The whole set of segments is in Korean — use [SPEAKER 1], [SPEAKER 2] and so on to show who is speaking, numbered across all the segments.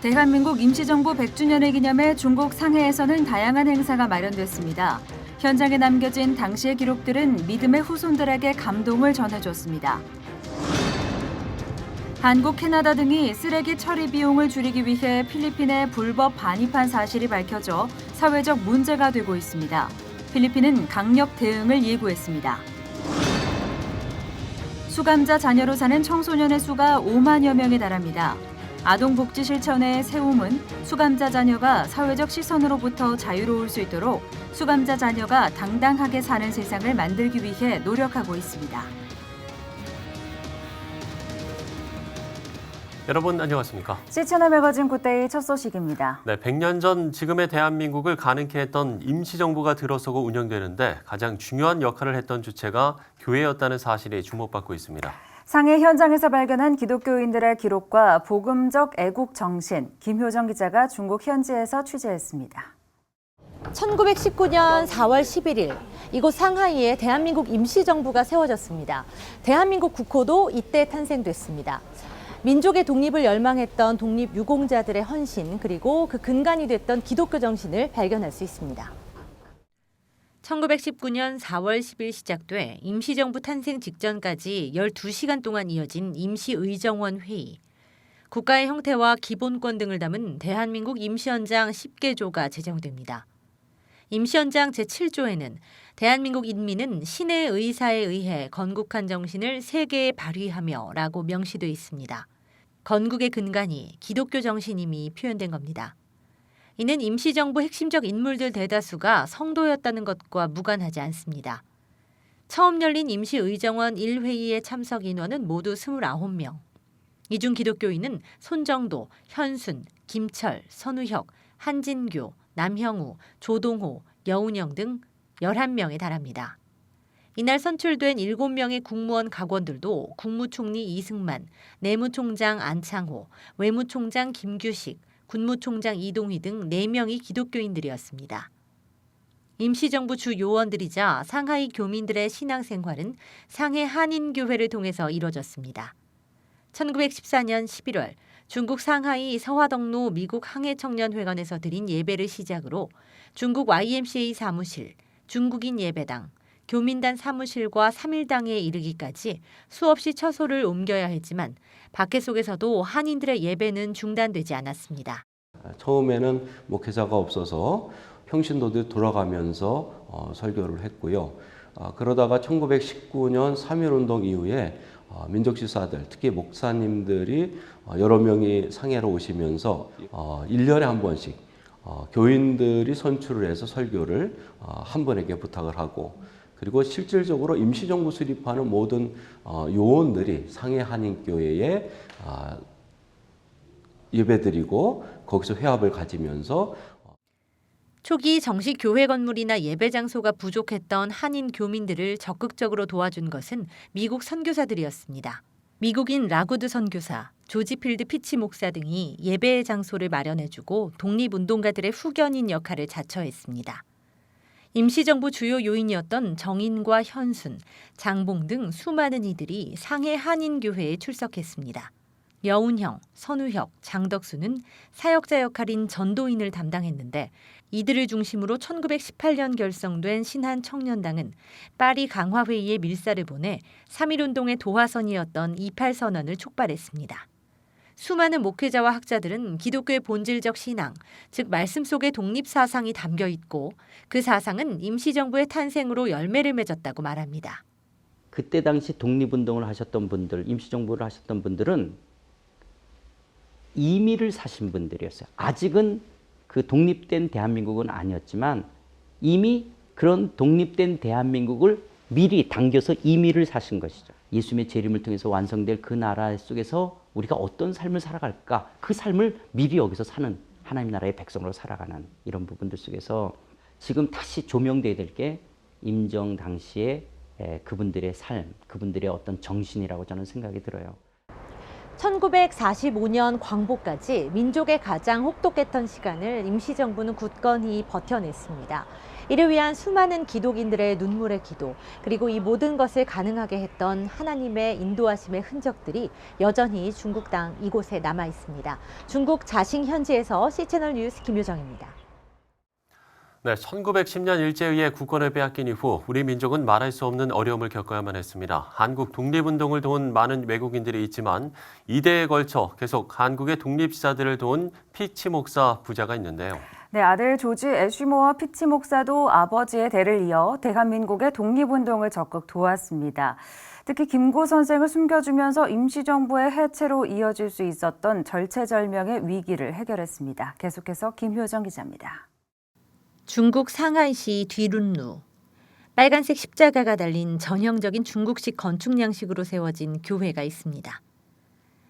[SPEAKER 1] 대한민국 임시정부 100주년을 기념해 중국 상해에서는 다양한 행사가 마련됐습니다. 현장에 남겨진 당시의 기록들은 믿음의 후손들에게 감동을 전해줬습니다. 한국, 캐나다 등이 쓰레기 처리 비용을 줄이기 위해 필리핀에 불법 반입한 사실이 밝혀져 사회적 문제가 되고 있습니다. 필리핀은 강력 대응을 예고했습니다. 수감자 자녀로 사는 청소년의 수가 5만여 명에 달합니다. 아동복지실천회의 세움은 수감자 자녀가 사회적 시선으로부터 자유로울 수 있도록 수감자 자녀가 당당하게 사는 세상을 만들기 위해 노력하고 있습니다.
[SPEAKER 2] 여러분 안녕하십니까?
[SPEAKER 1] 시채널 매거진 굿데이 첫 소식입니다.
[SPEAKER 2] 네, 100년 전 지금의 대한민국을 가능케 했던 임시정부가 들어서고 운영되는데 가장 중요한 역할을 했던 주체가 교회였다는 사실이 주목받고 있습니다.
[SPEAKER 1] 상해 현장에서 발견한 기독교인들의 기록과 복음적 애국 정신, 김효정 기자가 중국 현지에서 취재했습니다.
[SPEAKER 3] 1919년 4월 11일, 이곳 상하이에 대한민국 임시정부가 세워졌습니다. 대한민국 국호도 이때 탄생됐습니다. 민족의 독립을 열망했던 독립유공자들의 헌신, 그리고 그 근간이 됐던 기독교 정신을 발견할 수 있습니다. 1919년 4월 10일 시작돼 임시정부 탄생 직전까지 12시간 동안 이어진 임시의정원 회의. 국가의 형태와 기본권 등을 담은 대한민국 임시헌장 10개조가 제정됩니다. 임시헌장 제7조에는 대한민국 인민은 신의 의사에 의해 건국한 정신을 세계에 발휘하며 라고 명시돼 있습니다. 건국의 근간이 기독교 정신임이 표현된 겁니다. 이는 임시정부 핵심적 인물들 대다수가 성도였다는 것과 무관하지 않습니다. 처음 열린 임시의정원 1회의의 참석 인원은 모두 29명. 이 중 기독교인은 손정도, 현순, 김철, 선우혁, 한진교, 남형우, 조동호, 여운영 등 11명에 달합니다. 이날 선출된 7명의 국무원 각원들도 국무총리 이승만, 내무총장 안창호, 외무총장 김규식, 군무총장 이동휘 등 4명이 기독교인들이었습니다. 임시정부 주 요원들이자 상하이 교민들의 신앙생활은 상해 한인교회를 통해서 이뤄졌습니다. 1914년 11월 중국 상하이 서화덕로 미국 항해청년회관에서 드린 예배를 시작으로 중국 YMCA 사무실, 중국인 예배당, 교민단 사무실과 3일당에 이르기까지 수없이 처소를 옮겨야 했지만 박해 속에서도 한인들의 예배는 중단되지 않았습니다.
[SPEAKER 4] 처음에는 목회자가 없어서 평신도들이 돌아가면서 설교를 했고요. 그러다가 1919년 3.1운동 이후에 민족지사들, 특히 목사님들이 여러 명이 상해로 오시면서 1년에 한 번씩 교인들이 선출을 해서 설교를 한 분에게 부탁을 하고, 그리고 실질적으로 임시정부 수립하는 모든 요원들이 상해 한인교회에 예배드리고 거기서 회합을 가지면서
[SPEAKER 3] 초기 정식 교회 건물이나 예배 장소가 부족했던 한인 교민들을 적극적으로 도와준 것은 미국 선교사들이었습니다. 미국인 라구드 선교사, 조지필드 피치 목사 등이 예배 장소를 마련해주고 독립운동가들의 후견인 역할을 자처했습니다. 임시정부 주요 요인이었던 정인과 현순, 장봉 등 수많은 이들이 상해 한인교회에 출석했습니다. 여운형, 선우혁, 장덕수는 사역자 역할인 전도인을 담당했는데 이들을 중심으로 1918년 결성된 신한청년당은 파리 강화회의에 밀사를 보내 3.1운동의 도화선이었던 28선언을 촉발했습니다. 수많은 목회자와 학자들은 기독교의 본질적 신앙, 즉 말씀 속에 독립사상이 담겨 있고 그 사상은 임시정부의 탄생으로 열매를 맺었다고 말합니다.
[SPEAKER 5] 그때 당시 독립운동을 하셨던 분들, 임시정부를 하셨던 분들은 이미를 사신 분들이었어요. 아직은 그 독립된 대한민국은 아니었지만 이미 그런 독립된 대한민국을 미리 당겨서 이미를 사신 것이죠. 예수님의 재림을 통해서 완성될 그 나라 속에서 우리가 어떤 삶을 살아갈까? 그 삶을 미리 여기서 사는 하나님 나라의 백성으로 살아가는 이런 부분들 속에서 지금 다시 조명돼야 될 게 임정 당시에 그분들의 삶, 그분들의 어떤 정신이라고 저는 생각이 들어요.
[SPEAKER 3] 1945년 광복까지 민족의 가장 혹독했던 시간을 임시정부는 굳건히 버텨냈습니다. 이를 위한 수많은 기독인들의 눈물의 기도, 그리고 이 모든 것을 가능하게 했던 하나님의 인도하심의 흔적들이 여전히 중국 땅 이곳에 남아 있습니다. 중국 자싱 현지에서 C채널 뉴스 김효정입니다.
[SPEAKER 2] 네, 1910년 일제의해 국권을 빼앗긴 이후 우리 민족은 말할 수 없는 어려움을 겪어야만 했습니다. 한국 독립운동을 도운 많은 외국인들이 있지만 2대에 걸쳐 계속 한국의 독립지사들을 도운 피치 목사 부자가 있는데요.
[SPEAKER 1] 네, 아들 조지 애쉬모어 피치 목사도 아버지의 대를 이어 대한민국의 독립운동을 적극 도왔습니다. 특히 김구 선생을 숨겨주면서 임시정부의 해체로 이어질 수 있었던 절체절명의 위기를 해결했습니다. 계속해서 김효정 기자입니다.
[SPEAKER 3] 중국 상하이시 뒤룬루. 빨간색 십자가가 달린 전형적인 중국식 건축 양식으로 세워진 교회가 있습니다.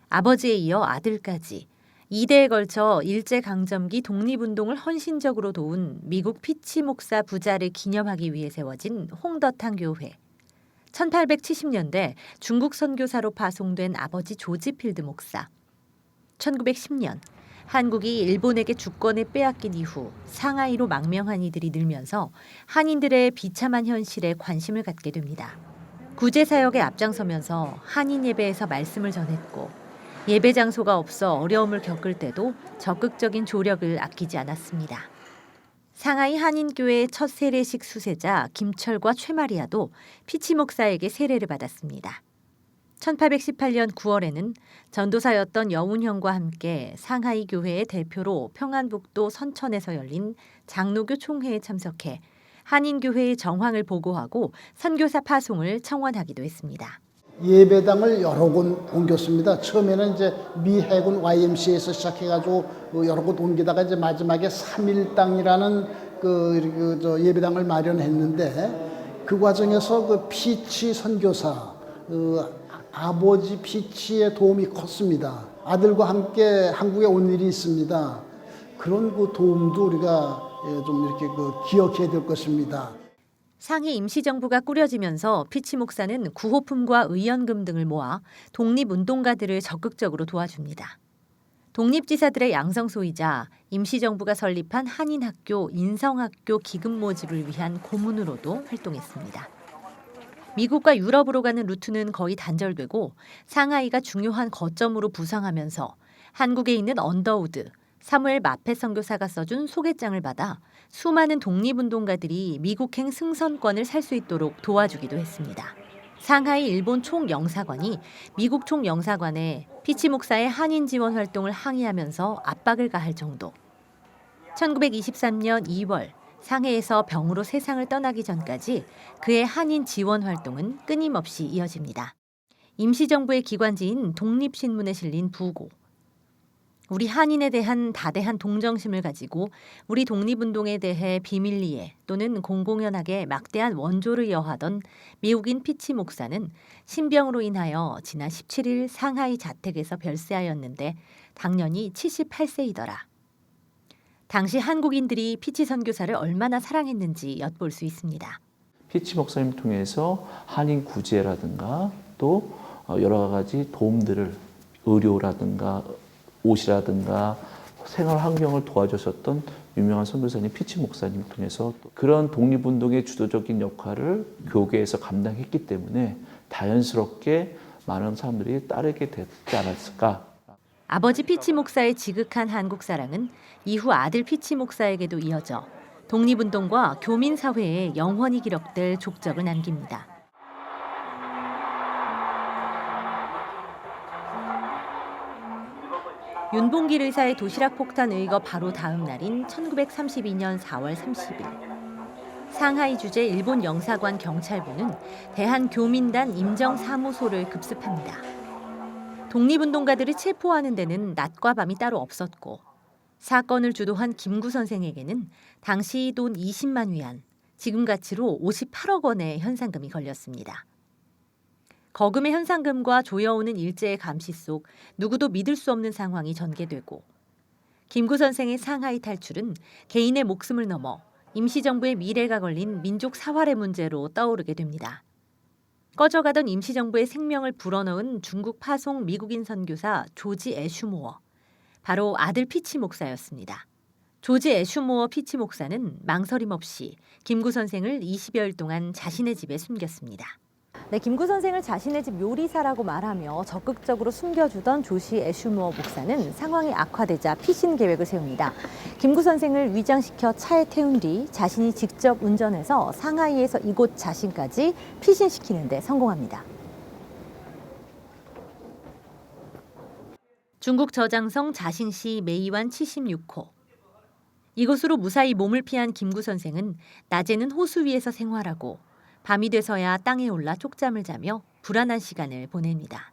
[SPEAKER 3] 아버지에 이어 아들까지 2대에 걸쳐 일제강점기 독립운동을 헌신적으로 도운 미국 피치 목사 부자를 기념하기 위해 세워진 홍더탕 교회. 1870년대 중국 선교사로 파송된 아버지 조지필드 목사. 1910년 한국이 일본에게 주권을 빼앗긴 이후 상하이로 망명한 이들이 늘면서 한인들의 비참한 현실에 관심을 갖게 됩니다. 구제사역에 앞장서면서 한인 예배에서 말씀을 전했고 예배 장소가 없어 어려움을 겪을 때도 적극적인 조력을 아끼지 않았습니다. 상하이 한인교회의 첫 세례식 수세자 김철과 최마리아도 피치 목사에게 세례를 받았습니다. 1818년 9월에는 전도사였던 여운형과 함께 상하이 교회의 대표로 평안북도 선천에서 열린 장로교 총회에 참석해 한인교회의 정황을 보고하고 선교사 파송을 청원하기도 했습니다.
[SPEAKER 6] 예배당을 여러 곳 옮겼습니다. 처음에는 이제 미 해군 YMCA에서 시작해가지고 여러 곳 옮기다가 이제 마지막에 3일당이라는 예배당을 마련했는데 그 과정에서 그 피치 선교사 아버지 피치의 도움이 컸습니다. 아들과 함께 한국에 온 일이 있습니다. 그런 그 도움도 우리가 좀 이렇게 기억해야 될 것입니다.
[SPEAKER 3] 상해 임시정부가 꾸려지면서 피치 목사는 구호품과 의연금 등을 모아 독립운동가들을 적극적으로 도와줍니다. 독립지사들의 양성소이자 임시정부가 설립한 한인학교, 인성학교 기금 모집을 위한 고문으로도 활동했습니다. 미국과 유럽으로 가는 루트는 거의 단절되고 상하이가 중요한 거점으로 부상하면서 한국에 있는 언더우드, 사무엘 마페 선교사가 써준 소개장을 받아 수많은 독립운동가들이 미국행 승선권을 살 수 있도록 도와주기도 했습니다. 상하이 일본 총영사관이 미국 총영사관에 피치 목사의 한인 지원 활동을 항의하면서 압박을 가할 정도. 1923년 2월 상해에서 병으로 세상을 떠나기 전까지 그의 한인 지원 활동은 끊임없이 이어집니다. 임시정부의 기관지인 독립신문에 실린 부고. 우리 한인에 대한 다대한 동정심을 가지고 우리 독립운동에 대해 비밀리에 또는 공공연하게 막대한 원조를 여하던 미국인 피치 목사는 신병으로 인하여 지난 17일 상하이 자택에서 별세하였는데 당년이 78세이더라. 당시 한국인들이 피치 선교사를 얼마나 사랑했는지 엿볼 수 있습니다.
[SPEAKER 7] 피치 목사님 통해서 한인 구제라든가 또 여러 가지 도움들을 의료라든가 옷이라든가 생활 환경을 도와주셨던 유명한 선교사님 피치 목사님 통해서 그런 독립운동의 주도적인 역할을 교계에서 감당했기 때문에 자연스럽게 많은 사람들이 따르게 됐지 않았을까.
[SPEAKER 3] 아버지 피치 목사의 지극한 한국 사랑은 이후 아들 피치 목사에게도 이어져 독립운동과 교민사회에 영원히 기록될 족적을 남깁니다. 윤봉길 의사의 도시락 폭탄 의거 바로 다음 날인 1932년 4월 30일. 상하이 주재 일본 영사관 경찰부는 대한교민단 임정사무소를 급습합니다. 독립운동가들을 체포하는 데는 낮과 밤이 따로 없었고 사건을 주도한 김구 선생에게는 당시 돈 20만 위안, 지금 가치로 58억 원의 현상금이 걸렸습니다. 거금의 현상금과 조여오는 일제의 감시 속 누구도 믿을 수 없는 상황이 전개되고 김구 선생의 상하이 탈출은 개인의 목숨을 넘어 임시정부의 미래가 걸린 민족 사활의 문제로 떠오르게 됩니다. 꺼져가던 임시정부의 생명을 불어넣은 중국 파송 미국인 선교사 조지 애슈모어, 바로 아들 피치 목사였습니다. 조지 애슈모어 피치 목사는 망설임 없이 김구 선생을 20여일 동안 자신의 집에 숨겼습니다.
[SPEAKER 8] 네, 김구 선생을 자신의 집 요리사라고 말하며 적극적으로 숨겨주던 조시 애슈모어 목사는 상황이 악화되자 피신 계획을 세웁니다. 김구 선생을 위장시켜 차에 태운 뒤 자신이 직접 운전해서 상하이에서 이곳 자신까지 피신시키는 데 성공합니다.
[SPEAKER 3] 중국 저장성 자신시 메이완 76호. 이곳으로 무사히 몸을 피한 김구 선생은 낮에는 호수 위에서 생활하고 밤이 돼서야 땅에 올라 쪽잠을 자며 불안한 시간을 보냅니다.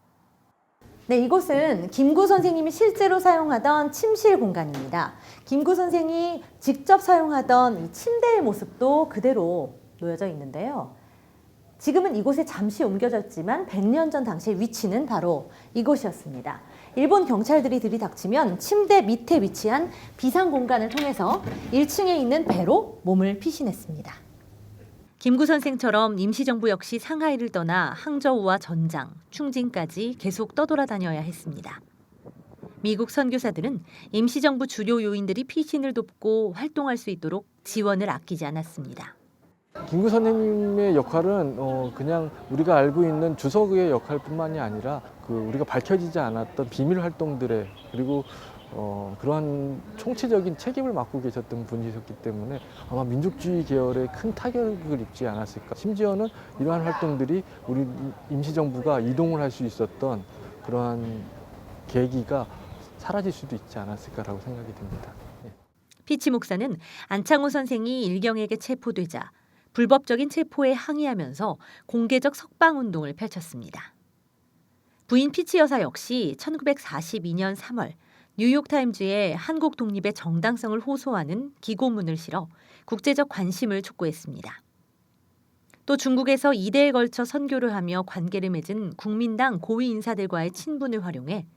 [SPEAKER 8] 네, 이곳은 김구 선생님이 실제로 사용하던 침실 공간입니다. 김구 선생이 직접 사용하던 이 침대의 모습도 그대로 놓여져 있는데요. 지금은 이곳에 잠시 옮겨졌지만 100년 전 당시의 위치는 바로 이곳이었습니다. 일본 경찰들이 들이닥치면 침대 밑에 위치한 비상 공간을 통해서 1층에 있는 배로 몸을 피신했습니다.
[SPEAKER 3] 김구 선생처럼 임시정부 역시 상하이를 떠나 항저우와 전장, 충진까지 계속 떠돌아다녀야 했습니다. 미국 선교사들은 임시정부 주요 요인들이 피신을 돕고 활동할 수 있도록 지원을 아끼지 않았습니다.
[SPEAKER 9] 김구 선생님의 역할은 그냥 우리가 알고 있는 주석의 역할뿐만이 아니라 우리가 밝혀지지 않았던 비밀 활동들의 그리고 그러한 총체적인 책임을 맡고 계셨던 분이셨기 때문에 아마 민족주의 계열에 큰 타격을 입지 않았을까. 심지어는 이러한 활동들이 우리 임시정부가 이동을 할 수 있었던 그러한 계기가 사라질 수도 있지 않았을까라고 생각이 듭니다.
[SPEAKER 3] 피치 목사는 안창호 선생이 일경에게 체포되자 불법적인 체포에 항의하면서 공개적 석방운동을 펼쳤습니다. 부인 피치 여사 역시 1942년 3월 뉴욕타임즈에 한국 독립의 정당성을 호소하는 기고문을 실어 국제적 관심을 촉구했습니다. 또 중국에서 2대에 걸쳐 선교를 하며 관계를 맺은 국민당 고위 인사들과의 친분을 활용해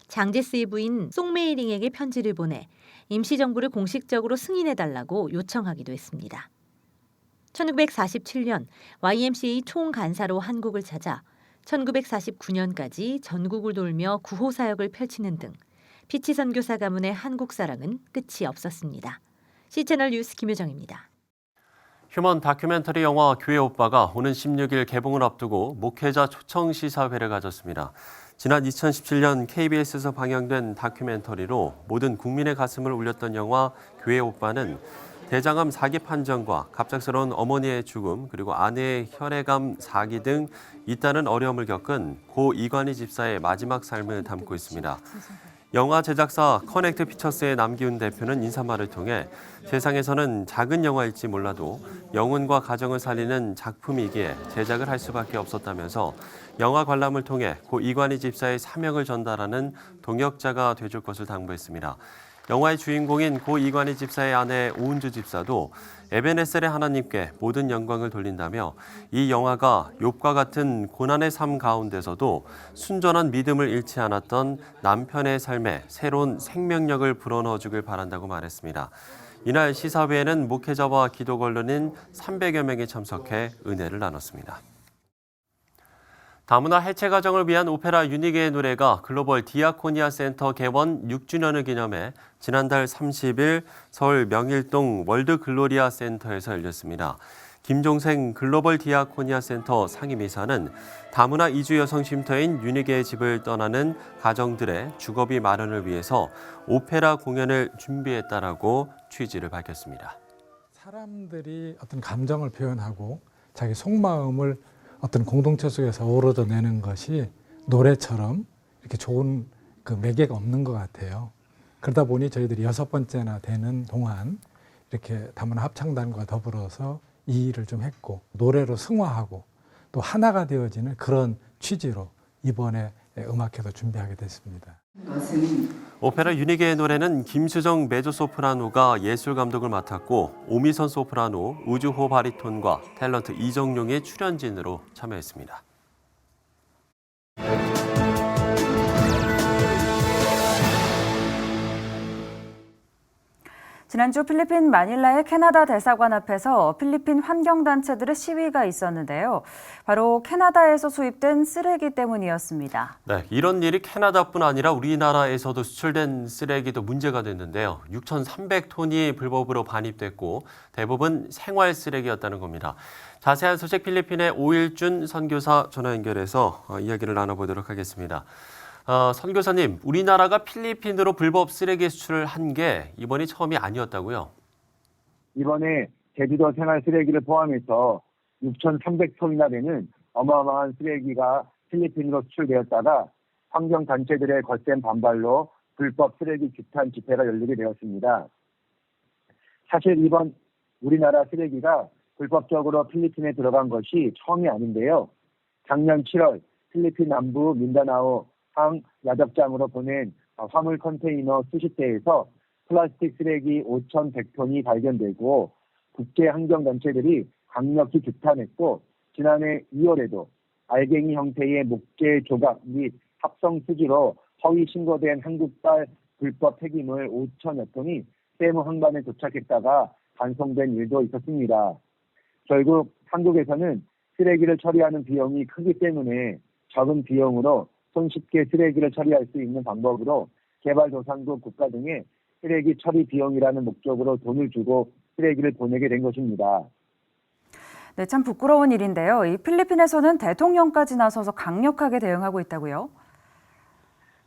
[SPEAKER 3] 장제스의 부인 송메이링에게 편지를 보내 임시정부를 공식적으로 승인해달라고 요청하기도 했습니다. 1947년 YMCA 총간사로 한국을 찾아 1949년까지 전국을 돌며 구호사역을 펼치는 등 피치 선교사 가문의 한국 사랑은 끝이 없었습니다. C채널 뉴스 김효정입니다.
[SPEAKER 2] 휴먼 다큐멘터리 영화 교회 오빠가 오는 16일 개봉을 앞두고 목회자 초청 시사회를 가졌습니다. 지난 2017년 KBS에서 방영된 다큐멘터리로 모든 국민의 가슴을 울렸던 영화 교회 오빠는 대장암 4기 판정과 갑작스러운 어머니의 죽음 그리고 아내의 혈액암 4기 등 잇따른 어려움을 겪은 고 이관희 집사의 마지막 삶을 담고 있습니다. 영화 제작사 커넥트 피처스의 남기훈 대표는 인사말을 통해 세상에서는 작은 영화일지 몰라도 영혼과 가정을 살리는 작품이기에 제작을 할 수밖에 없었다면서 영화 관람을 통해 고 이관희 집사의 사명을 전달하는 동역자가 돼줄 것을 당부했습니다. 영화의 주인공인 고 이관희 집사의 아내 오은주 집사도 에베네셀의 하나님께 모든 영광을 돌린다며 이 영화가 욥과 같은 고난의 삶 가운데서도 순전한 믿음을 잃지 않았던 남편의 삶에 새로운 생명력을 불어넣어 주길 바란다고 말했습니다. 이날 시사회에는 목회자와 기도 관련인 300여 명이 참석해 은혜를 나눴습니다. 다문화 해체 가정을 위한 오페라 유니게의 노래가 글로벌 디아코니아 센터 개원 6주년을 기념해 지난달 30일 서울 명일동 월드 글로리아 센터에서 열렸습니다. 김종생 글로벌 디아코니아 센터 상임이사는 다문화 이주 여성 쉼터인 유니게의 집을 떠나는 가정들의 주거비 마련을 위해서 오페라 공연을 준비했다라고 취지를 밝혔습니다.
[SPEAKER 10] 사람들이 어떤 감정을 표현하고 자기 속마음을 어떤 공동체 속에서 어우러져내는 것이 노래처럼 이렇게 좋은 그 매개가 없는 것 같아요. 그러다 보니 저희들이 6번째나 되는 동안 이렇게 다문화 합창단과 더불어서 이 일을 좀 했고 노래로 승화하고 또 하나가 되어지는 그런 취지로 이번에 음악회도 준비하게 됐습니다.
[SPEAKER 2] 오페라 유니게의 노래는 김수정 메조소프라노가 예술 감독을 맡았고 오미선 소프라노, 우주호 바리톤과 탤런트 이정용의 출연진으로 참여했습니다.
[SPEAKER 1] 지난주 필리핀 마닐라의 캐나다 대사관 앞에서 필리핀 환경단체들의 시위가 있었는데요. 바로 캐나다에서 수입된 쓰레기 때문이었습니다.
[SPEAKER 2] 네, 이런 일이 캐나다뿐 아니라 우리나라에서도 수출된 쓰레기도 문제가 됐는데요. 6,300톤이 불법으로 반입됐고 대부분 생활 쓰레기였다는 겁니다. 자세한 소식 필리핀의 오일준 선교사 전화 연결해서 이야기를 나눠보도록 하겠습니다. 선교사님, 우리나라가 필리핀으로 불법 쓰레기 수출을 한 게 이번이 처음이 아니었다고요?
[SPEAKER 11] 이번에 제주도 생활 쓰레기를 포함해서 6,300톤이나 되는 어마어마한 쓰레기가 필리핀으로 수출되었다가 환경단체들의 거센 반발로 불법 쓰레기 규탄 집회가 열리게 되었습니다. 사실 이번 우리나라 쓰레기가 불법적으로 필리핀에 들어간 것이 처음이 아닌데요. 작년 7월 필리핀 남부 민다나오 항 야적장으로 보낸 화물 컨테이너 수십 대에서 플라스틱 쓰레기 5,100톤이 발견되고 국제환경단체들이 강력히 규탄했고 지난해 2월에도 알갱이 형태의 목재 조각 및 합성 수지로 허위 신고된 한국발 불법 폐기물 5,000여 톤이 세무 항만에 도착했다가 반송된 일도 있었습니다. 결국 한국에서는 쓰레기를 처리하는 비용이 크기 때문에 적은 비용으로 손쉽게 쓰레기를 처리할 수 있는 방법으로 개발도상국 국가 등의 쓰레기 처리 비용이라는 목적으로 돈을 주고 쓰레기를 보내게 된 것입니다.
[SPEAKER 1] 네, 참 부끄러운 일인데요. 이 필리핀에서는 대통령까지 나서서 강력하게 대응하고 있다고요?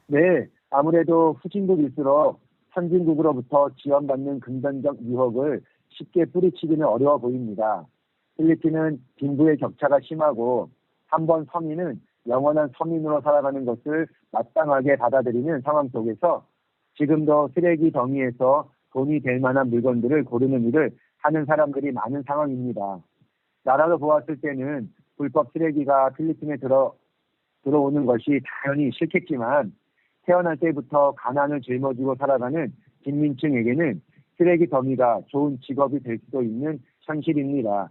[SPEAKER 11] 네, 아무래도 후진국일수록 선진국으로부터 지원받는 금전적 유혹을 쉽게 뿌리치기는 어려워 보입니다. 필리핀은 빈부의 격차가 심하고 한 번 서민은 영원한 서민으로 살아가는 것을 마땅하게 받아들이는 상황 속에서 지금도 쓰레기 더미에서 돈이 될 만한 물건들을 고르는 일을 하는 사람들이 많은 상황입니다. 나라로 보았을 때는 불법 쓰레기가 필리핀에 들어오는 것이 당연히 싫겠지만 태어날 때부터 가난을 짊어지고 살아가는 빈민층에게는 쓰레기 더미가 좋은 직업이 될 수도 있는 현실입니다.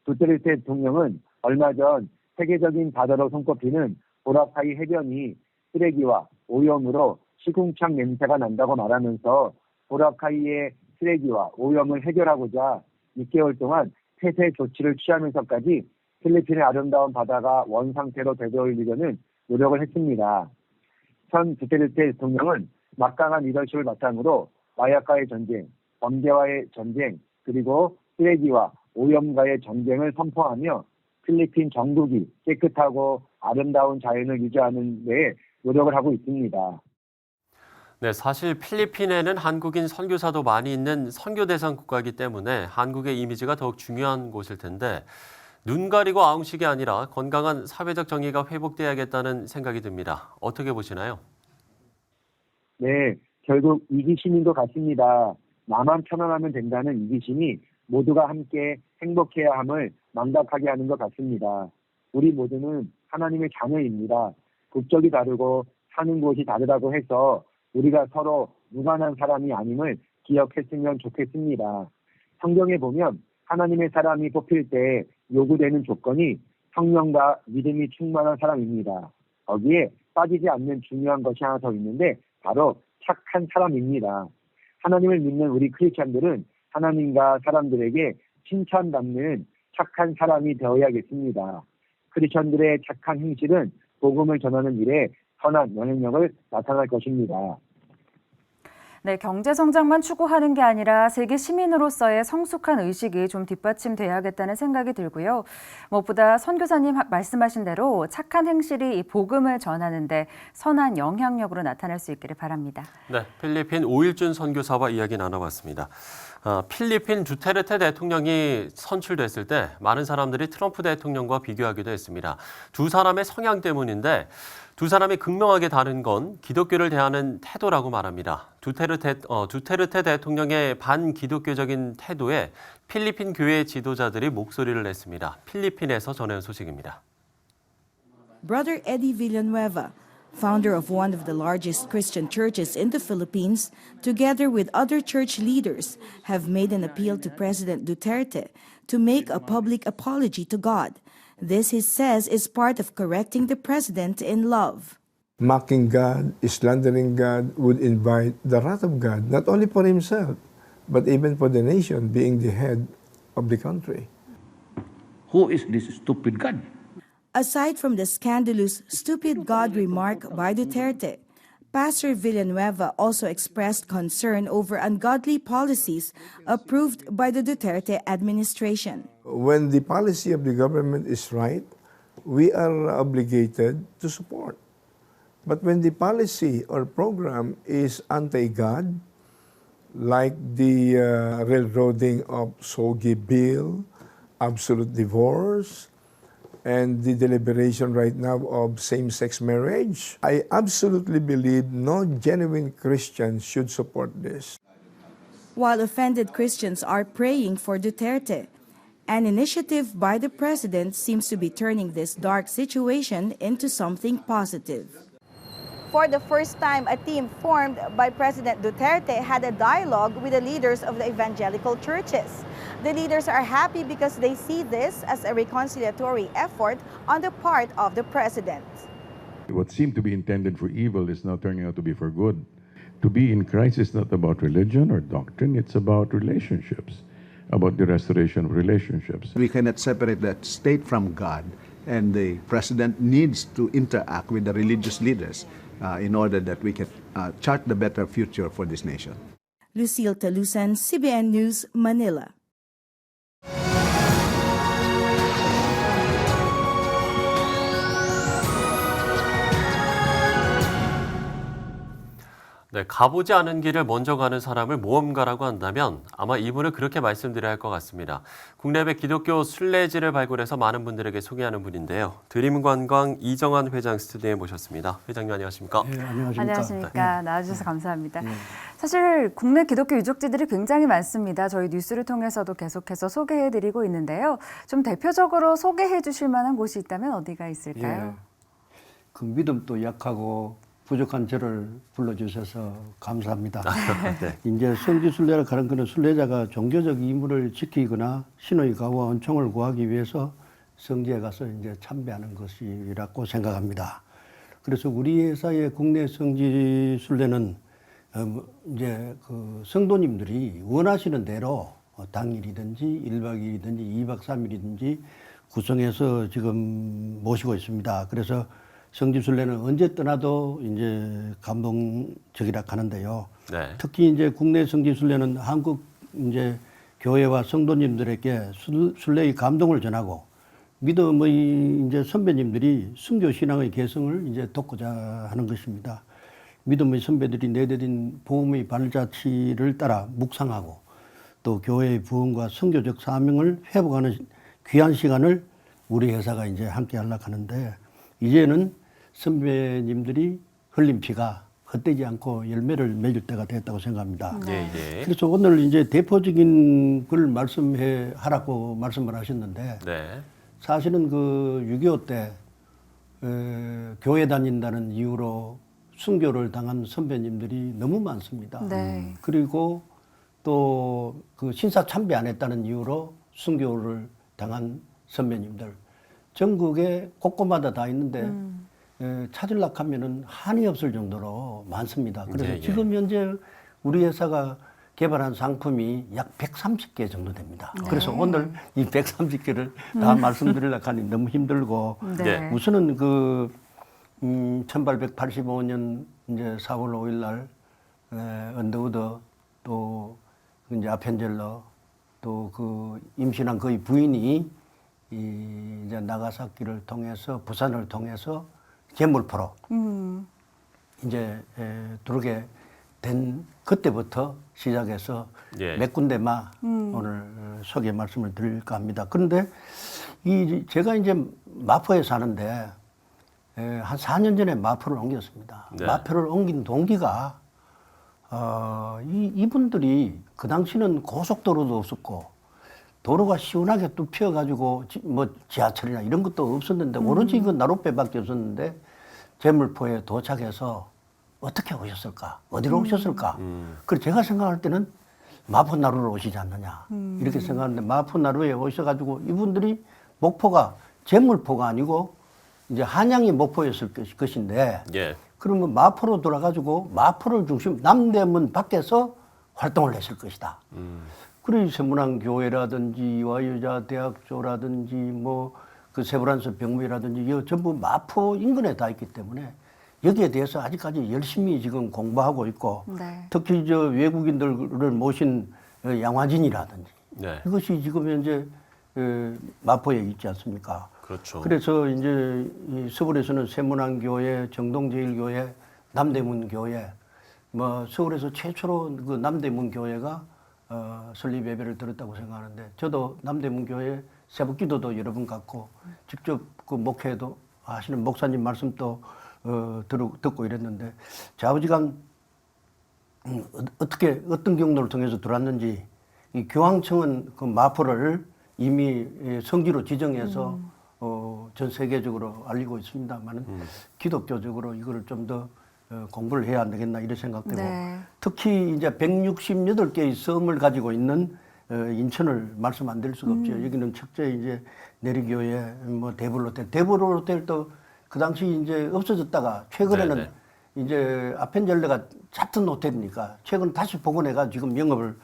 [SPEAKER 11] 두테르테 대통령은 얼마 전 세계적인 바다로 손꼽히는 보라카이 해변이 쓰레기와 오염으로 시궁창 냄새가 난다고 말하면서 보라카이의 쓰레기와 오염을 해결하고자 6개월 동안 폐쇄 조치를 취하면서까지 필리핀의 아름다운 바다가 원상태로 되돌리려는 노력을 했습니다. 현 두테르테 대통령은 막강한 리더십을 바탕으로 마약과의 전쟁, 범죄와의 전쟁, 그리고 쓰레기와 오염과의 전쟁을 선포하며 필리핀 전국이 깨끗하고 아름다운 자연을 유지하는 데 노력을 하고 있습니다.
[SPEAKER 2] 네, 사실 필리핀에는 한국인 선교사도 많이 있는 선교 대상 국가이기 때문에 한국의 이미지가 더욱 중요한 곳일 텐데 눈 가리고 아웅식이 아니라 건강한 사회적 정의가 회복돼야겠다는 생각이 듭니다. 어떻게 보시나요?
[SPEAKER 11] 네, 결국 이기심인 것 같습니다. 나만 편안하면 된다는 이기심이 모두가 함께 행복해야 함을 망각하게 하는 것 같습니다. 우리 모두는 하나님의 자녀입니다. 국적이 다르고 사는 곳이 다르다고 해서 우리가 서로 무관한 사람이 아님을 기억했으면 좋겠습니다. 성경에 보면 하나님의 사람이 뽑힐 때 요구되는 조건이 성령과 믿음이 충만한 사람입니다. 거기에 빠지지 않는 중요한 것이 하나 더 있는데 바로 착한 사람입니다. 하나님을 믿는 우리 크리스찬들은 하나님과 사람들에게 칭찬받는 착한 사람이 되어야겠습니다. 크리스천들의 착한 행실은 복음을 전하는 일에 선한 영향력을 나타낼 것입니다.
[SPEAKER 1] 네, 경제 성장만 추구하는 게 아니라 세계 시민으로서의 성숙한 의식이 좀 뒷받침돼야겠다는 생각이 들고요. 무엇보다 선교사님 말씀하신 대로 착한 행실이 이 복음을 전하는데 선한 영향력으로 나타날 수 있기를 바랍니다.
[SPEAKER 2] 네, 필리핀 오일준 선교사와 이야기 나눠봤습니다. 필리핀 두테르테 대통령이 선출됐을 때 많은 사람들이 트럼프 대통령과 비교하기도 했습니다. 두 사람의 성향 때문인데 두 사람이 극명하게 다른 건 기독교를 대하는 태도라고 말합니다. 두테르테 대통령의 반기독교적인 태도에 필리핀 교회 지도자들이 목소리를 냈습니다. 필리핀에서 전해온 소식입니다.
[SPEAKER 12] Brother Eddie Villanueva, founder of one of the largest Christian churches in the Philippines, together with other church leaders, have made an appeal to President Duterte to make a public apology to God. This, he says, is part of correcting the president in love.
[SPEAKER 13] Mocking God, slandering God would invite the wrath of God, not only for himself, but even for the nation being the head of the country.
[SPEAKER 14] Who is this stupid God?
[SPEAKER 12] Aside from the scandalous "stupid God" remark by Duterte, Pastor Villanueva also expressed concern over ungodly policies approved by the Duterte administration.
[SPEAKER 13] When the policy of the government is right, we are obligated to support. But when the policy or program is anti-God, like the railroading of SOGI bill, absolute divorce, and the deliberation right now of same-sex marriage, I absolutely believe no genuine Christian should support this.
[SPEAKER 12] While offended Christians are praying for Duterte, an initiative by the president seems to be turning this dark situation into something positive.
[SPEAKER 15] For the first time, a team formed by President Duterte had a dialogue with the leaders of the evangelical churches. The leaders are happy because they see this as a reconciliatory effort on the part of the president.
[SPEAKER 16] What seemed to be intended for evil is now turning out to be for good. To be in Christ is not about religion or doctrine, it's about relationships, about the restoration of relationships.
[SPEAKER 17] We cannot separate the state from God, and the president needs to interact with the religious leaders in order that we can chart the better future for this nation.
[SPEAKER 12] Lucille Talusan, CBN News, Manila.
[SPEAKER 2] 네, 가보지 않은 길을 먼저 가는 사람을 모험가라고 한다면 아마 이분을 그렇게 말씀드려야 할 것 같습니다. 국내외 기독교 순례지를 발굴해서 많은 분들에게 소개하는 분인데요. 드림관광 이정환 회장 스튜디오에 모셨습니다. 회장님 안녕하십니까?
[SPEAKER 18] 네, 안녕하십니까. 나와주셔서 감사합니다. 사실 국내 기독교 유적지들이 굉장히 많습니다. 저희 뉴스를 통해서도 계속해서 소개해드리고 있는데요. 좀 대표적으로 소개해 주실 만한 곳이 있다면 어디가 있을까요?
[SPEAKER 19] 그 믿음도 약하고 부족한 저를 불러주셔서 감사합니다.
[SPEAKER 2] 네.
[SPEAKER 19] 이제 성지순례를 가는 것은 순례자가 종교적 의무를 지키거나 신의 가와 은총을 구하기 위해서 성지에 가서 이제 참배하는 것이라고 생각합니다. 그래서 우리 회사의 국내 성지순례는 이제 그 성도님들이 원하시는 대로 당일이든지 1박 2일이든지 2박 3일이든지 구성해서 지금 모시고 있습니다. 그래서 성지순례는 언제 떠나도 이제 감동적이라 하는데요. 네. 특히 이제 국내 성지순례는 한국 이제 교회와 성도님들에게 순례의 감동을 전하고 믿음의 이제 선배님들이 순교 신앙의 개성을 이제 돕고자 하는 것입니다. 믿음의 선배들이 내디딘 복음의 발자취를 따라 묵상하고 또 교회의 부흥과 선교적 사명을 회복하는 귀한 시간을 우리 회사가 이제 함께 하려고 하는데 이제는 선배님들이 흘린 피가 헛되지 않고 열매를 맺을 때가 됐다고 생각합니다.
[SPEAKER 2] 네.
[SPEAKER 19] 그래서 오늘 이제 대표적인 걸 말씀해 하라고 말씀을 하셨는데
[SPEAKER 2] 네.
[SPEAKER 19] 사실은 그 6.25 때 교회 다닌다는 이유로 순교를 당한 선배님들이 너무 많습니다.
[SPEAKER 18] 네.
[SPEAKER 19] 그리고 또 그 신사 참배 안 했다는 이유로 순교를 당한 선배님들 전국에 곳곳마다 다 있는데 찾으려고 하면은 한이 없을 정도로 많습니다. 그래서
[SPEAKER 2] 네,
[SPEAKER 19] 지금 현재 우리 회사가 개발한 상품이 약 130개 정도 됩니다.
[SPEAKER 18] 네.
[SPEAKER 19] 그래서 오늘 이 130개를 다 말씀드리려고 하니 너무 힘들고
[SPEAKER 18] 네.
[SPEAKER 19] 우선은 그 1885년 이제 4월 5일 날 언더우드 또 이제 아펜젤러 또 그 임신한 그의 부인이 이제 나가사키를 통해서 부산을 통해서 제물포로 이제 들어오게 된 그때부터 시작해서 몇 군데만 오늘 소개 말씀을 드릴까 합니다. 그런데 제가 이제 마포에 사는데 한 4년 전에 마포를 옮겼습니다.
[SPEAKER 2] 네.
[SPEAKER 19] 마포를 옮긴 동기가 이분들이 그 당시는 고속도로도 없었고 도로가 시원하게 뚝 피어가지고 뭐 지하철이나 이런 것도 없었는데 오로지 그 나룻배밖에 없었는데 제물포에 도착해서 어떻게 오셨을까? 어디로 오셨을까? 그래서 제가 생각할 때는 마포나루로 오시지 않느냐 이렇게 생각하는데 마포나루에 오셔가지고 이분들이 목포가 제물포가 아니고 이제 한양이 목포였을 것인데
[SPEAKER 2] 예.
[SPEAKER 19] 그러면 마포로 돌아가지고 마포를 중심 남대문 밖에서 활동을 했을 것이다. 그리고 세문안교회라든지 와유자대학교라든지 뭐 그 세브란스 병무회라든지 이 전부 마포 인근에 다 있기 때문에 여기에 대해서 아직까지 열심히 지금 공부하고 있고
[SPEAKER 18] 네.
[SPEAKER 19] 특히 저 외국인들을 모신 양화진이라든지
[SPEAKER 2] 네.
[SPEAKER 19] 이것이 지금 현재 마포에 있지 않습니까?
[SPEAKER 2] 그렇죠.
[SPEAKER 19] 그래서 이제 이 서울에서는 세문안교회, 정동제일교회, 남대문교회, 뭐 서울에서 최초로 그 남대문교회가 설립 예배를 드렸다고 생각하는데 저도 남대문교회 새벽기도도 여러 번 갔고 직접 그 목회도 하시는 목사님 말씀도 듣고 이랬는데 좌우지간 어떻게 어떤 경로를 통해서 들어왔는지 이 교황청은 그 마포를 이미 성지로 지정해서 전 세계적으로 알리고 있습니다만은 기독교적으로 이거를 좀 더 공부를 해야 안 되겠나 이런 생각되고
[SPEAKER 18] 네.
[SPEAKER 19] 특히 이제 168개의 섬을 가지고 있는 인천을 말씀 안 드릴 수가 없죠. 여기는 첫째 이제 내리교회, 뭐 대불호텔도 그 당시 이제 없어졌다가 최근에는
[SPEAKER 2] 네네.
[SPEAKER 19] 이제 아펜젤레가 얕은 호텔이니까 최근 다시 복원해가 지금 영업을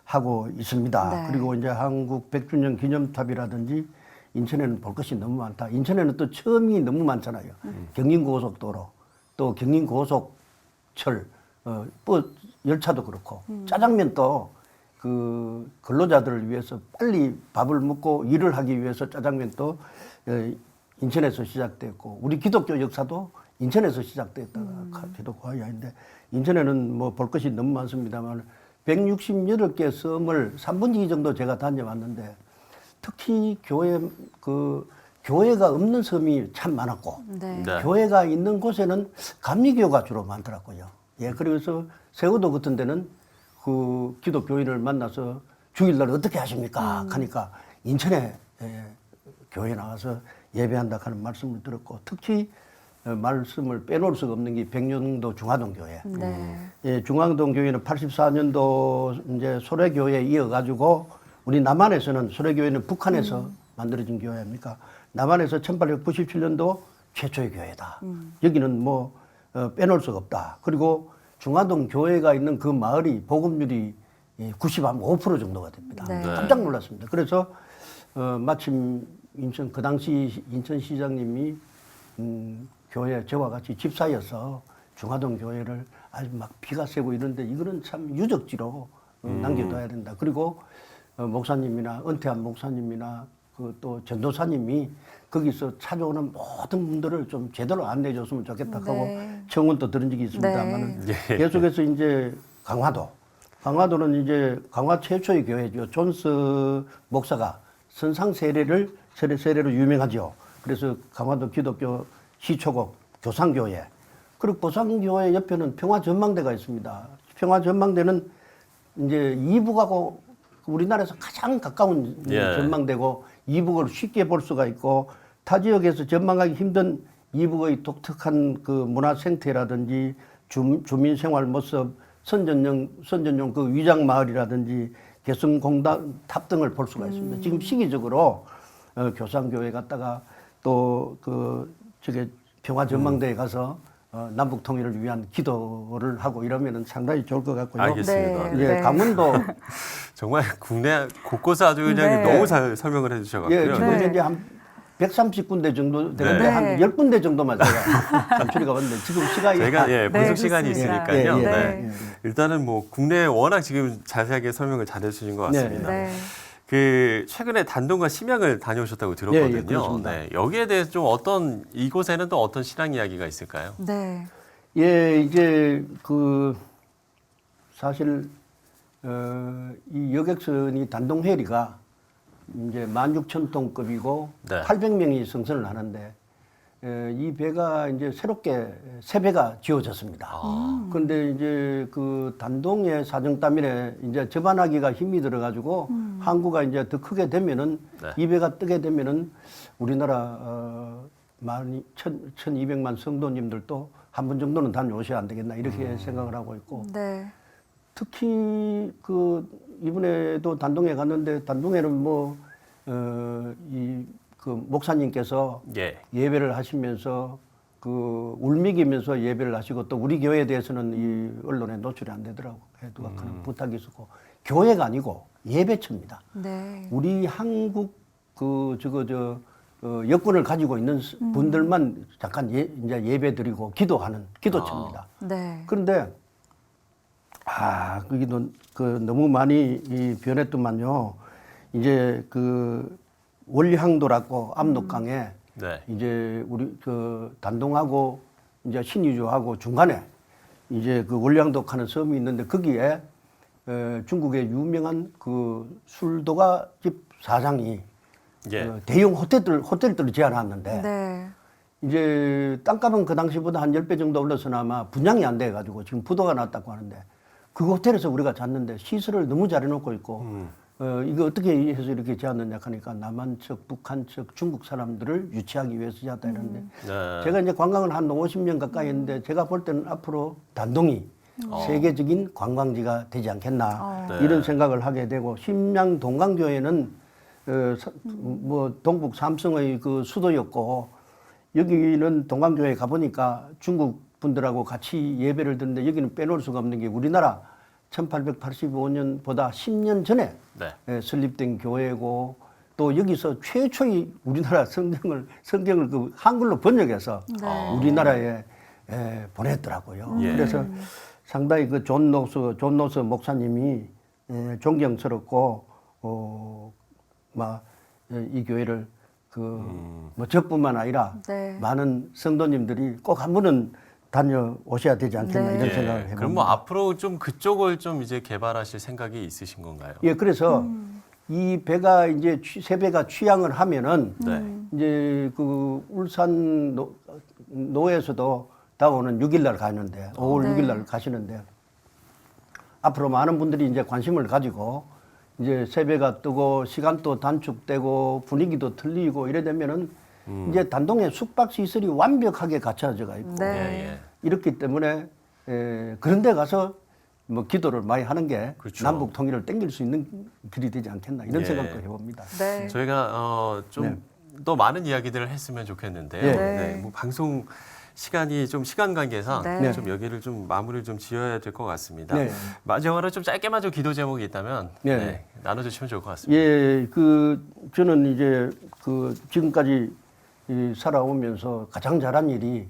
[SPEAKER 19] 하고 있습니다.
[SPEAKER 18] 네.
[SPEAKER 19] 그리고 이제 한국 100주년 기념탑이라든지 인천에는 볼 것이 너무 많다. 인천에는 또 처음이 너무 많잖아요. 경인고속도로, 또 경인고속철, 버스 열차도 그렇고 짜장면도 그 근로자들을 위해서 빨리 밥을 먹고 일을 하기 위해서 짜장면도 인천에서 시작됐고 우리 기독교 역사도 인천에서 시작됐다가 해도 과언이 아닌데 인천에는 뭐 볼 것이 너무 많습니다만 168개 섬을 3분의 2 정도 제가 다녀왔는데 특히 교회가 없는 섬이 참 많았고
[SPEAKER 18] 네.
[SPEAKER 2] 네.
[SPEAKER 19] 교회가 있는 곳에는 감리교가 주로 많더라고요. 예, 그래서 세우도 같은 데는 그 기독교인을 만나서 주일날 어떻게 하십니까? 하니까 인천에 교회 나와서 예배한다 하는 말씀을 들었고 특히 말씀을 빼놓을 수가 없는 게 백령도 중화동 교회.
[SPEAKER 18] 네.
[SPEAKER 19] 예, 중화동 교회는 84년도 이제 소래교회에 이어가지고 우리 남한에서는 소래교회는 북한에서 만들어진 교회 아닙니까? 남한에서 1897년도 최초의 교회다. 여기는 뭐 빼놓을 수가 없다. 그리고 중화동 교회가 있는 그 마을이 복음률이 95% 정도가 됩니다.
[SPEAKER 18] 네.
[SPEAKER 19] 깜짝 놀랐습니다. 그래서 마침 그 당시 인천시장님이 교회 저와 같이 집사여서 중화동 교회를 아주 막 비가 세고 이런데 이거는 참 유적지로 남겨둬야 된다. 그리고 목사님이나 은퇴한 목사님이나 그 또 전도사님이 거기서 찾아오는 모든 분들을 좀 제대로 안내해 줬으면 좋겠다 하고
[SPEAKER 18] 네.
[SPEAKER 19] 청원도 들은 적이 있습니다만은
[SPEAKER 2] 네.
[SPEAKER 19] 계속해서 이제 강화도는 이제 강화 최초의 교회죠. 존스 목사가 선상 세례로 유명하죠. 그래서 강화도 기독교 시초국 교상교회. 그리고 교상교회 옆에는 평화전망대가 있습니다. 평화전망대는 이제 이북하고 우리나라에서 가장 가까운 전망대고 이북을 쉽게 볼 수가 있고 타 지역에서 전망하기 힘든 이북의 독특한 그 문화 생태라든지 주민 생활 모습, 선전용 그 위장 마을이라든지 개성공단 탑 등을 볼 수가 있습니다. 지금 시기적으로 교상교회 갔다가 또 저게 평화전망대에 가서 남북 통일을 위한 기도를 하고 이러면은 상당히 좋을 것 같고요.
[SPEAKER 2] 알겠습니다.
[SPEAKER 19] 네. 예, 강원도
[SPEAKER 2] 정말 국내 곳곳에 아주 그냥 너무 잘 설명을 해주셔가지고요.
[SPEAKER 19] 예, 지금 현재 한 130군데 정도 되는데 한 10군데 정도만 제가 감출이 가봤는데 지금 시간이
[SPEAKER 2] 제가 분석 시간이 있으니까요.
[SPEAKER 19] 네.
[SPEAKER 2] 일단은 뭐 국내에 워낙 지금 자세하게 설명을 잘 해주신 것 같습니다. 그 최근에 단동과 심양을 다녀오셨다고 들었거든요.
[SPEAKER 19] 그렇습니다.
[SPEAKER 2] 여기에 대해서 좀 이곳에는 또 어떤 신앙 이야기가 있을까요?
[SPEAKER 18] 네.
[SPEAKER 19] 예, 이제 사실 이 여객선이 단동해리가 이제 16,000톤급이고 800명이 승선을 하는데 이 배가 이제 새롭게 새 배가 지어졌습니다. 그런데 이제 그 단동의 사정따밀에 이제 접안하기가 힘이 들어가지고 항구가 이제 더 크게 되면은 이 배가 뜨게 되면은 우리나라 1,200만 성도님들도 한 번 정도는 다녀오셔야 안 되겠나 이렇게 생각을 하고 있고 특히 이번에도 단동에 갔는데 단동에는 목사님께서 예배를 하시면서 울먹이면서 예배를 하시고 또 우리 교회에 대해서는 이 언론에 노출이 안 되더라고. 하는 부탁이 있었고 교회가 아니고 예배처입니다.
[SPEAKER 18] 네.
[SPEAKER 19] 우리 한국 여권을 가지고 있는 분들만 잠깐 이제 예배드리고 기도하는 기도처입니다.
[SPEAKER 18] 네.
[SPEAKER 19] 그런데 그게 너무 많이 변했더만요. 이제 그 월향도라고 압록강에
[SPEAKER 2] 네.
[SPEAKER 19] 이제 우리 단동하고 이제 신의주하고 중간에 이제 그 월량도 하는 섬이 있는데 거기에 중국의 유명한 그 술도가 집 사장이 대형 호텔들을 지어놨는데
[SPEAKER 18] 네.
[SPEAKER 19] 이제 땅값은 그 당시보다 한 10배 정도 올라서나 아마 분양이 안 돼가지고 지금 부도가 났다고 하는데 그 호텔에서 우리가 잤는데 시설을 너무 잘 해놓고 있고 이거 어떻게 해서 이렇게 지었느냐 하니까 남한 측, 북한 측, 중국 사람들을 유치하기 위해서 지었다 이러는데 제가 이제 관광을 한 50년 가까이 했는데 제가 볼 때는 앞으로 단동이 세계적인 관광지가 되지 않겠나 이런 생각을 하게 되고 심양 동강교회는 뭐 동북 삼성의 그 수도였고 여기는 동강교회 가보니까 중국 분들하고 같이 예배를 드는데 여기는 빼놓을 수가 없는 게 우리나라 1885년보다 10년 전에 설립된 교회고 또 여기서 최초의 우리나라 성경을 그 한글로 번역해서 우리나라에 보냈더라고요. 그래서 상당히 그 존 노스 목사님이 존경스럽고 이 교회를 뭐 저뿐만 아니라 많은 성도님들이 꼭 한 번은 다녀오셔야 되지 않겠나 이런 생각을 해봅니다.
[SPEAKER 2] 그럼 뭐 앞으로 좀 그쪽을 좀 이제 개발하실 생각이 있으신 건가요?
[SPEAKER 19] 예, 그래서 이 배가 이제 새 배가 취항을 하면은 이제 그 울산 노에서도 다오는 6일날 가는데 5월 6일날 가시는데 앞으로 많은 분들이 이제 관심을 가지고 이제 새 배가 뜨고 시간도 단축되고 분위기도 틀리고 이래 되면은 이제 단동에 숙박 시설이 완벽하게 갖춰져가 있고 이렇기 때문에 그런 데 가서 뭐 기도를 많이 하는 게 남북 통일을 땡길 수 있는 길이 되지 않겠나 이런 생각도 해봅니다.
[SPEAKER 2] 저희가 좀 더 많은 이야기들을 했으면 좋겠는데요. 뭐 방송 시간이 좀 시간 관계상 좀 여기를 좀 마무리를 좀 지어야 될 것 같습니다. 마지막으로 좀 짧게만 좀 기도 제목이 있다면 나눠주시면 좋을 것 같습니다.
[SPEAKER 19] 예, 저는 이제 지금까지 살아오면서 가장 잘한 일이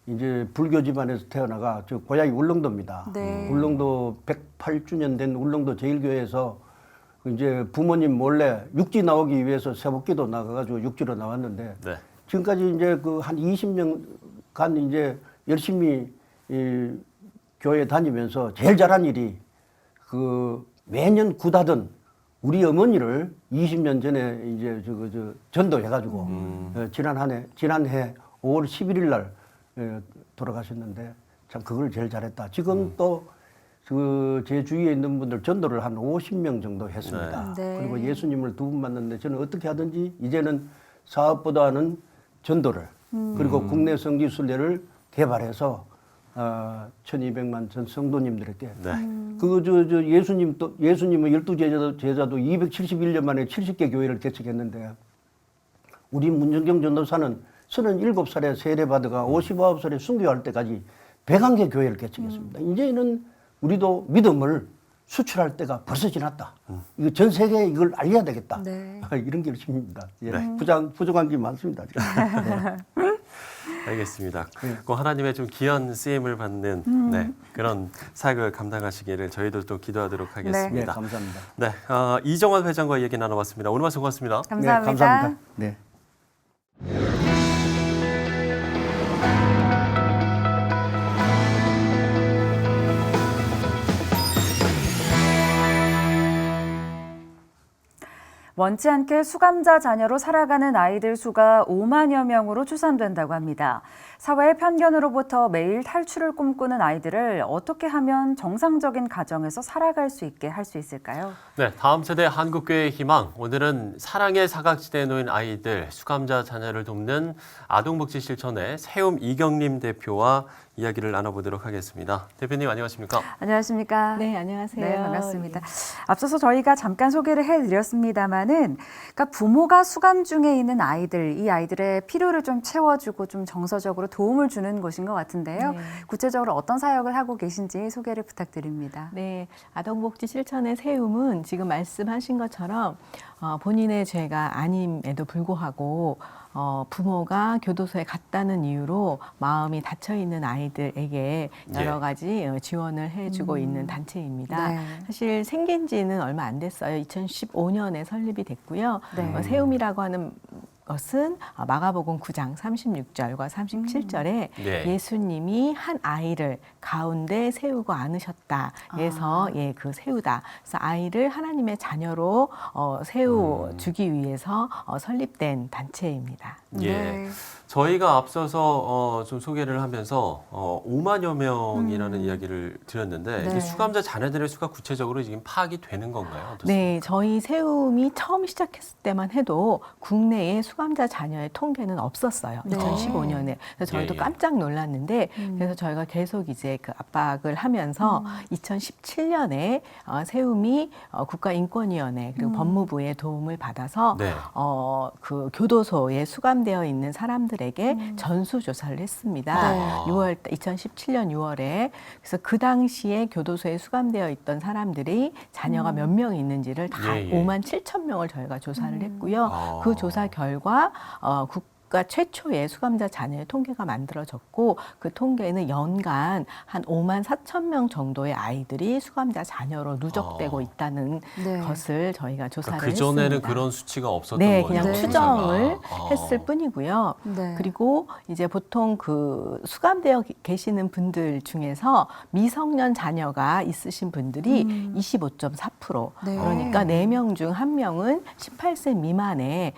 [SPEAKER 19] 이제 불교 집안에서 태어나가 저 고향이 울릉도입니다. 울릉도 108주년 된 울릉도 제일교회에서 이제 부모님 몰래 육지 나오기 위해서 새벽기도 나가가지고 육지로 나왔는데 지금까지 이제 한 20년간 이제 열심히 교회 다니면서 제일 잘한 일이 매년 굿하던 우리 어머니를 20년 전에 이제 전도해가지고 지난해 5월 11일 날 돌아가셨는데 참 그걸 제일 잘했다. 지금 또 제 주위에 있는 분들 전도를 한 50명 정도 했습니다. 그리고 예수님을 2분 만났는데 저는 어떻게 하든지 이제는 사업보다는 전도를 그리고 국내 성지순례를 개발해서 1200만 전 성도님들에게 예수님의 12제자도 271년 만에 70개 교회를 개척했는데 우리 문정경 전도사는 37살에 세례받아가 59살에 순교할 때까지 101개 교회를 개척했습니다. 이제는 우리도 믿음을 수출할 때가 벌써 지났다. 이거 전 세계에 이걸 알려야 되겠다. 이런 결심입니다. 부족한 게 많습니다.
[SPEAKER 2] 알겠습니다. 그 하나님의 좀 귀한 쓰임을 받는 그런 사역을 감당하시기를 저희도 또 기도하도록 하겠습니다.
[SPEAKER 19] 감사합니다.
[SPEAKER 2] 이정환 회장과 얘기 나눠봤습니다. 오늘 말씀 고맙습니다.
[SPEAKER 18] 감사합니다.
[SPEAKER 19] 감사합니다.
[SPEAKER 18] 원치 않게 수감자 자녀로 살아가는 아이들 수가 5만여 명으로 추산된다고 합니다. 사회의 편견으로부터 매일 탈출을 꿈꾸는 아이들을 어떻게 하면 정상적인 가정에서 살아갈 수 있게 할 수 있을까요?
[SPEAKER 2] 다음 세대 한국교회의 희망. 오늘은 사랑의 사각지대에 놓인 아이들, 수감자 자녀를 돕는 아동복지실천의 세움 이경림 대표와 이야기를 나눠보도록 하겠습니다. 대표님 안녕하십니까?
[SPEAKER 18] 안녕하십니까?
[SPEAKER 8] 네, 안녕하세요.
[SPEAKER 18] 네, 반갑습니다. 앞서서 저희가 잠깐 소개를 해드렸습니다만은, 그러니까 부모가 수감 중에 있는 아이들, 이 아이들의 필요를 좀 채워주고 좀 정서적으로 도움을 주는 곳인 것 같은데요.
[SPEAKER 8] 네.
[SPEAKER 18] 구체적으로 어떤 사역을 하고 계신지 소개를 부탁드립니다.
[SPEAKER 20] 네, 아동복지 실천의 세움은 지금 말씀하신 것처럼 본인의 죄가 아님에도 불구하고 부모가 교도소에 갔다는 이유로 마음이 닫혀 있는 아이들에게 여러 가지 지원을 해주고 있는 단체입니다.
[SPEAKER 18] 네.
[SPEAKER 20] 사실 생긴 지는 얼마 안 됐어요. 2015년에 설립이 됐고요.
[SPEAKER 18] 네.
[SPEAKER 20] 세움이라고 하는 것은 마가복음 9장 36절과 37절에
[SPEAKER 2] 네.
[SPEAKER 20] 예수님이 한 아이를 가운데 세우고 안으셨다. 그래서 그 세우다. 그래서 아이를 하나님의 자녀로 세워주기 위해서 설립된 단체입니다.
[SPEAKER 2] 예. 저희가 앞서서 좀 소개를 하면서 5만여 명이라는 이야기를 드렸는데
[SPEAKER 20] 네.
[SPEAKER 2] 이게 수감자 자녀들의 수가 구체적으로 지금 파악이 되는 건가요? 어떻습니까?
[SPEAKER 20] 네, 저희 세움이 처음 시작했을 때만 해도 국내에 수감자 자녀의 통계는 없었어요.
[SPEAKER 18] 네.
[SPEAKER 20] 2015년에. 그래서 저희도
[SPEAKER 2] 예, 예.
[SPEAKER 20] 깜짝 놀랐는데 그래서 저희가 계속 이제 그 압박을 하면서 2017년에 세움이 국가인권위원회 그리고 법무부의 도움을 받아서
[SPEAKER 2] 네.
[SPEAKER 20] 그 교도소에 수감되어 있는 사람들에게 전수조사를 했습니다.
[SPEAKER 18] 네.
[SPEAKER 20] 2017년 6월에 그래서 그 당시에 교도소에 수감되어 있던 사람들이 자녀가 몇 명 있는지를 다
[SPEAKER 2] 예, 예.
[SPEAKER 20] 5만 7천 명을 저희가 조사를 했고요. 그 조사 결과 국가 최초의 수감자 자녀의 통계가 만들어졌고 그 통계는 연간 한 5만 4천 명 정도의 아이들이 수감자 자녀로 누적되고 있다는
[SPEAKER 18] 네.
[SPEAKER 20] 것을 저희가 조사를
[SPEAKER 2] 그러니까 그전에는
[SPEAKER 20] 했습니다.
[SPEAKER 2] 그런 수치가 없었던
[SPEAKER 20] 네,
[SPEAKER 2] 거죠.
[SPEAKER 20] 그냥
[SPEAKER 18] 네.
[SPEAKER 20] 추정을
[SPEAKER 2] 조사가.
[SPEAKER 20] 했을 뿐이고요.
[SPEAKER 18] 네.
[SPEAKER 20] 그리고 이제 보통 그 수감되어 계시는 분들 중에서 미성년 자녀가 있으신 분들이 25.4%.
[SPEAKER 18] 네.
[SPEAKER 20] 그러니까 4명 중 1명은 18세 미만의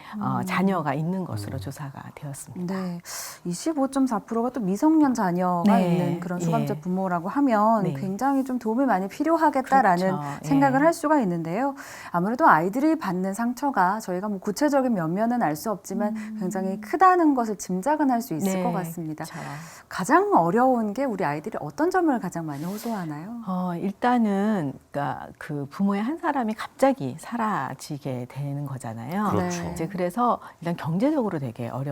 [SPEAKER 20] 자녀가 있는 것으로 조사가 되었습니다.
[SPEAKER 18] 네, 25.4%가 또 미성년 자녀가
[SPEAKER 20] 네.
[SPEAKER 18] 있는 그런 수감자
[SPEAKER 20] 예.
[SPEAKER 18] 부모라고 하면
[SPEAKER 20] 네.
[SPEAKER 18] 굉장히 좀 도움이 많이 필요하겠다라는
[SPEAKER 20] 그렇죠.
[SPEAKER 18] 생각을
[SPEAKER 20] 예.
[SPEAKER 18] 할 수가 있는데요. 아무래도 아이들이 받는 상처가 저희가 뭐 구체적인 면면은 알 수 없지만 굉장히 크다는 것을 짐작은 할 수 있을
[SPEAKER 20] 네,
[SPEAKER 18] 것 같습니다.
[SPEAKER 20] 그렇죠.
[SPEAKER 18] 가장 어려운 게 우리 아이들이 어떤 점을 가장 많이 호소하나요?
[SPEAKER 20] 일단은 그러니까 그 부모의 한 사람이 갑자기 사라지게 되는 거잖아요.
[SPEAKER 2] 그렇죠.
[SPEAKER 18] 네.
[SPEAKER 20] 이제 그래서 일단 경제적으로 되게 어려워요.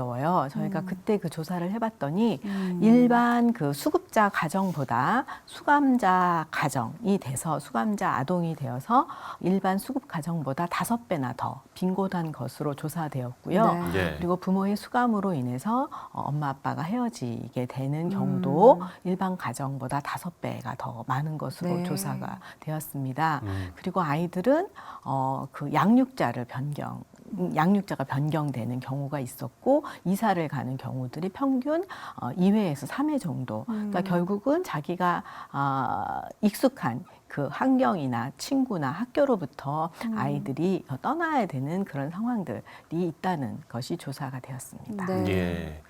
[SPEAKER 20] 저희가 그때 그 조사를 해봤더니 일반 그 수급자 가정보다 수감자 가정이 돼서 수감자 아동이 되어서 일반 수급 가정보다 5배나 더 빈곤한 것으로 조사되었고요.
[SPEAKER 18] 네.
[SPEAKER 2] 예.
[SPEAKER 20] 그리고 부모의 수감으로 인해서 엄마 아빠가 헤어지게 되는 경우도 일반 가정보다 5배가 더 많은 것으로
[SPEAKER 18] 네.
[SPEAKER 20] 조사가 되었습니다. 그리고 아이들은 그 양육자가 변경되는 경우가 있었고 이사를 가는 경우들이 평균 2회에서 3회 정도. 그러니까 결국은 자기가 익숙한 그 환경이나 친구나 학교로부터 아이들이 떠나야 되는 그런 상황들이 있다는 것이 조사가 되었습니다.
[SPEAKER 18] 네.
[SPEAKER 2] 예.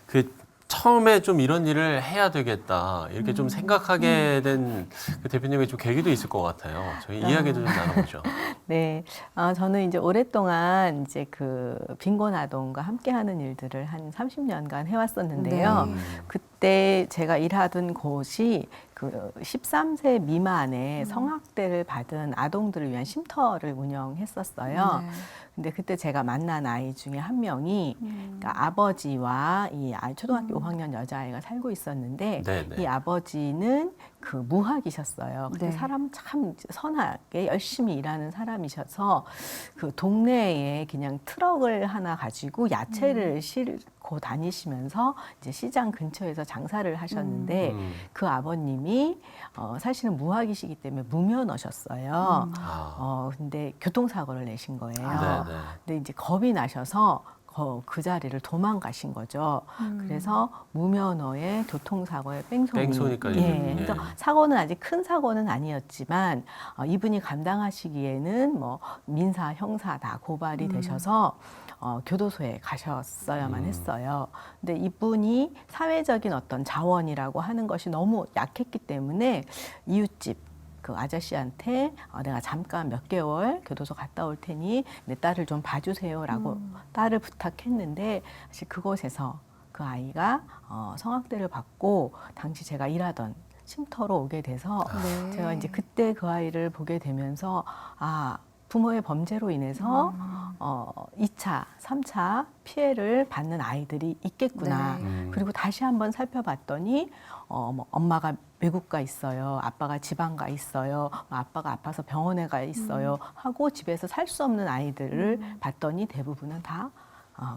[SPEAKER 2] 그 처음에 좀 이런 일을 해야 되겠다 이렇게 좀 생각하게 된 그 대표님의 좀 계기도 있을 것 같아요. 저희 이야기도 좀 나눠보죠.
[SPEAKER 20] 네, 저는 이제 오랫동안 이제 그 빈곤 아동과 함께하는 일들을 한 30년간 해왔었는데요. 그때 제가 일하던 곳이 그 13세 미만의 성학대를 받은 아동들을 위한 쉼터를 운영했었어요.
[SPEAKER 18] 네.
[SPEAKER 20] 근데 그때 제가 만난 아이 중에 한 명이 그러니까 아버지와 이 초등학교 5학년 여자아이가 살고 있었는데
[SPEAKER 2] 네네.
[SPEAKER 20] 이 아버지는 그 무학이셨어요. 근데
[SPEAKER 18] 네.
[SPEAKER 20] 사람 참 선하게 열심히 일하는 사람이셔서 그 동네에 그냥 트럭을 하나 가지고 야채를 싣고 다니시면서 이제 시장 근처에서 장사를 하셨는데 그 아버님이 사실은 무학이시기 때문에 무면허셨어요. 근데 교통사고를 내신 거예요.
[SPEAKER 2] 네네.
[SPEAKER 20] 근데 이제 겁이 나셔서 그 자리를 도망가신 거죠. 그래서 무면허의 교통사고에
[SPEAKER 2] 뺑소니까지.
[SPEAKER 20] 예. 그래서 사고는 아직 큰 사고는 아니었지만 이분이 감당하시기에는 뭐 민사, 형사 다 고발이 되셔서 교도소에 가셨어야만 했어요. 근데 이분이 사회적인 어떤 자원이라고 하는 것이 너무 약했기 때문에 이웃집 그 아저씨한테 내가 잠깐 몇 개월 교도소 갔다 올 테니 내 딸을 좀 봐주세요라고 딸을 부탁했는데 사실 그곳에서 그 아이가 성학대를 받고 당시 제가 일하던 쉼터로 오게 돼서
[SPEAKER 18] 네.
[SPEAKER 20] 제가 이제 그때 그 아이를 보게 되면서 부모의 범죄로 인해서 2차, 3차 피해를 받는 아이들이 있겠구나.
[SPEAKER 18] 네.
[SPEAKER 20] 그리고 다시 한번 살펴봤더니 엄마가 외국 가 있어요. 아빠가 지방 가 있어요. 아빠가 아파서 병원에 가 있어요. 하고 집에서 살 수 없는 아이들을 봤더니 대부분은 다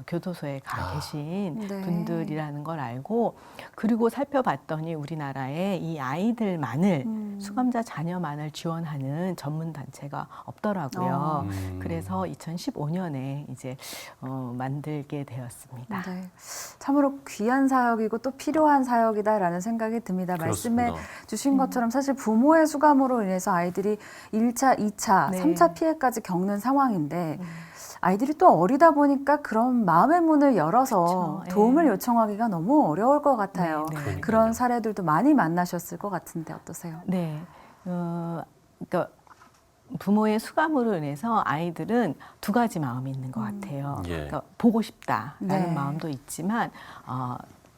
[SPEAKER 20] 교도소에 가 계신
[SPEAKER 18] 네.
[SPEAKER 20] 분들이라는 걸 알고, 그리고 살펴봤더니 우리나라에 이 아이들만을 수감자 자녀만을 지원하는 전문 단체가 없더라고요. 그래서 2015년에 이제 만들게 되었습니다.
[SPEAKER 18] 네. 참으로 귀한 사역이고 또 필요한 사역이다라는 생각이 듭니다.
[SPEAKER 2] 그렇습니다.
[SPEAKER 18] 말씀해 주신 것처럼 사실 부모의 수감으로 인해서 아이들이 1차, 2차,
[SPEAKER 20] 네.
[SPEAKER 18] 3차 피해까지 겪는 상황인데 아이들이 또 어리다 보니까 그런 마음의 문을 열어서
[SPEAKER 20] 그렇죠.
[SPEAKER 18] 도움을 요청하기가 너무 어려울 것 같아요.
[SPEAKER 20] 네.
[SPEAKER 18] 그런 사례들도 많이 만나셨을 것 같은데 어떠세요?
[SPEAKER 20] 네. 그러니까 부모의 수감으로 인해서 아이들은 두 가지 마음이 있는 것 같아요.
[SPEAKER 2] 예.
[SPEAKER 20] 그러니까 보고 싶다라는
[SPEAKER 18] 네.
[SPEAKER 20] 마음도 있지만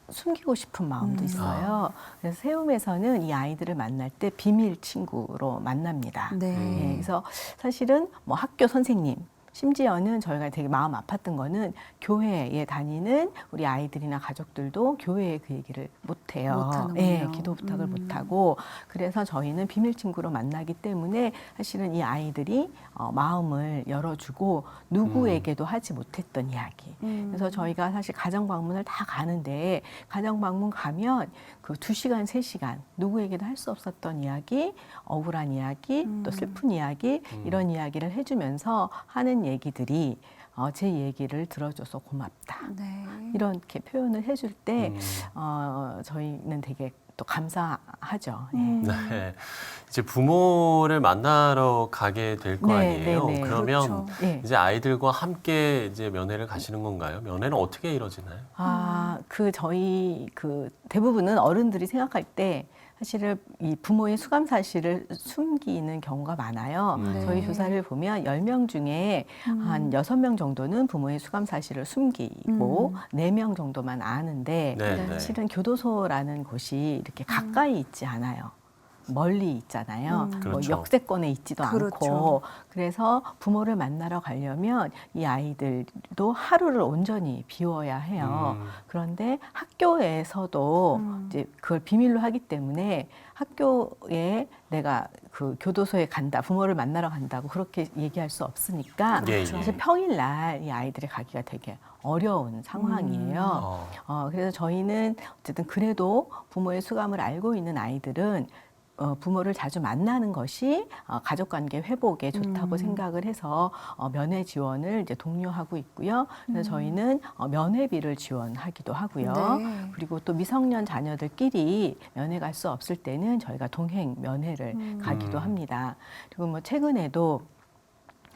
[SPEAKER 20] 숨기고 싶은 마음도 있어요. 그래서 세움에서는 이 아이들을 만날 때 비밀 친구로 만납니다.
[SPEAKER 18] 네.
[SPEAKER 20] 예, 그래서 사실은 뭐 학교 선생님, 심지어는 저희가 되게 마음 아팠던 거는 교회에 다니는 우리 아이들이나 가족들도 교회에 그 얘기를 못해요.
[SPEAKER 18] 못하는군요.
[SPEAKER 20] 예, 기도 부탁을 못하고. 그래서 저희는 비밀 친구로 만나기 때문에 사실은 이 아이들이 마음을 열어주고 누구에게도 하지 못했던 이야기. 그래서 저희가 사실 가정 방문을 다 가는데 가정 방문 가면 그 2시간, 3시간 누구에게도 할 수 없었던 이야기, 억울한 이야기, 또 슬픈 이야기 이런 이야기를 해주면서 하는 얘기들이 제 얘기를 들어줘서 고맙다.
[SPEAKER 18] 네.
[SPEAKER 20] 이렇게 표현을 해줄 때 저희는 되게 또 감사하죠. 예.
[SPEAKER 2] 네. 이제 부모를 만나러 가게 될 거
[SPEAKER 20] 네,
[SPEAKER 2] 아니에요.
[SPEAKER 20] 네, 네.
[SPEAKER 2] 그러면
[SPEAKER 20] 그렇죠. 예.
[SPEAKER 2] 이제 아이들과 함께 이제 면회를 가시는 건가요? 면회는 어떻게 이루어지나요?
[SPEAKER 20] 저희 대부분은 어른들이 생각할 때 사실은 이 부모의 수감 사실을 숨기는 경우가 많아요.
[SPEAKER 18] 네.
[SPEAKER 20] 저희 조사를 보면 10명 중에 한 6명 정도는 부모의 수감 사실을 숨기고 4명 정도만 아는데
[SPEAKER 2] 네, 네.
[SPEAKER 20] 실은 교도소라는 곳이 이렇게 가까이 있지 않아요. 멀리 있잖아요. 뭐
[SPEAKER 2] 그렇죠.
[SPEAKER 20] 역세권에 있지도
[SPEAKER 18] 그렇죠.
[SPEAKER 20] 않고. 그래서 부모를 만나러 가려면 이 아이들도 하루를 온전히 비워야 해요. 그런데 학교에서도 이제 그걸 비밀로 하기 때문에 학교에 내가 그 교도소에 간다, 부모를 만나러 간다고 그렇게 얘기할 수 없으니까
[SPEAKER 2] 예,
[SPEAKER 20] 사실
[SPEAKER 2] 예.
[SPEAKER 20] 평일날 이 아이들이 가기가 되게 어려운 상황이에요. 그래서 저희는 어쨌든 그래도 부모의 수감을 알고 있는 아이들은 부모를 자주 만나는 것이 가족관계 회복에 좋다고 생각을 해서 면회 지원을 이제 독려하고 있고요. 그래서 저희는 면회비를 지원하기도 하고요.
[SPEAKER 18] 네.
[SPEAKER 20] 그리고 또 미성년 자녀들끼리 면회 갈 수 없을 때는 저희가 동행 면회를 가기도 합니다. 그리고 뭐 최근에도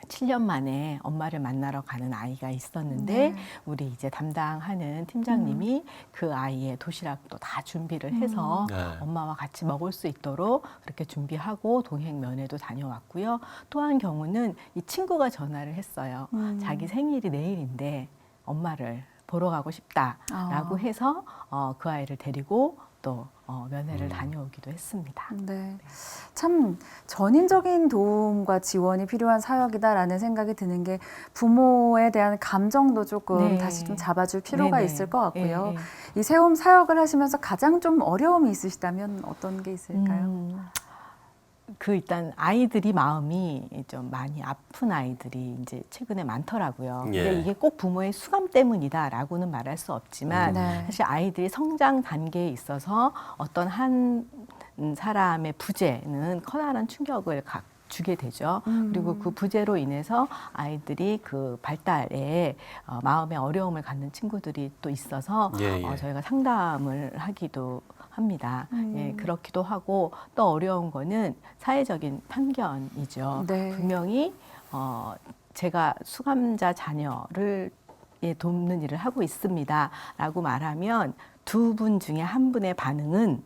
[SPEAKER 20] 7년 만에 엄마를 만나러 가는 아이가 있었는데 우리 이제 담당하는 팀장님이 그 아이의 도시락도 다 준비를 해서
[SPEAKER 2] 네.
[SPEAKER 20] 엄마와 같이 먹을 수 있도록 그렇게 준비하고 동행 면회도 다녀왔고요. 또 한 경우는 이 친구가 전화를 했어요. 자기 생일이 내일인데 엄마를 보러 가고 싶다라고 해서 그 아이를 데리고 또 면회를 다녀오기도 했습니다.
[SPEAKER 18] 네. 참 전인적인 도움과 지원이 필요한 사역이다라는 생각이 드는 게 부모에 대한 감정도 조금
[SPEAKER 20] 네.
[SPEAKER 18] 다시 좀 잡아줄 필요가
[SPEAKER 20] 네네.
[SPEAKER 18] 있을 것 같고요.
[SPEAKER 20] 예,
[SPEAKER 18] 이 세움 사역을 하시면서 가장 좀 어려움이 있으시다면 어떤 게 있을까요?
[SPEAKER 20] 일단 아이들이 마음이 좀 많이 아픈 아이들이 이제 최근에 많더라고요.
[SPEAKER 2] 예.
[SPEAKER 20] 근데 이게 꼭 부모의 수감 때문이다라고는 말할 수 없지만
[SPEAKER 18] 네.
[SPEAKER 20] 사실 아이들이 성장 단계에 있어서 어떤 한 사람의 부재는 커다란 충격을 주게 되죠. 그리고 그 부재로 인해서 아이들이 그 발달에 마음의 어려움을 갖는 친구들이 또 있어서
[SPEAKER 2] 예, 예.
[SPEAKER 20] 저희가 상담을 하기도 합니다. 예, 그렇기도 하고 또 어려운 거는 사회적인 편견이죠.
[SPEAKER 18] 네.
[SPEAKER 20] 분명히 제가 수감자 자녀를 돕는 일을 하고 있습니다라고 말하면 2분 중에 1분의 반응은